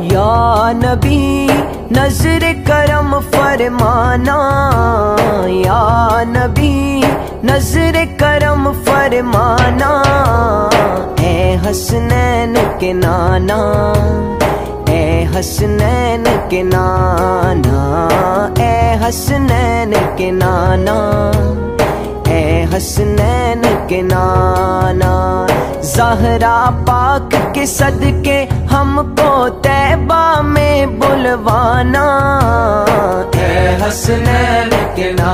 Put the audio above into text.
या नबी नजर करम फरमाना, या नबी नजर करम फरमाना। ए हसनैन के नाना, ए हसनैन के नाना, ए हसनैन के नाना, ए हसनैन के नाना। ज़हरा पाक के सदके हमको तैबा में बुलवाना, ए हसनैन के नाना।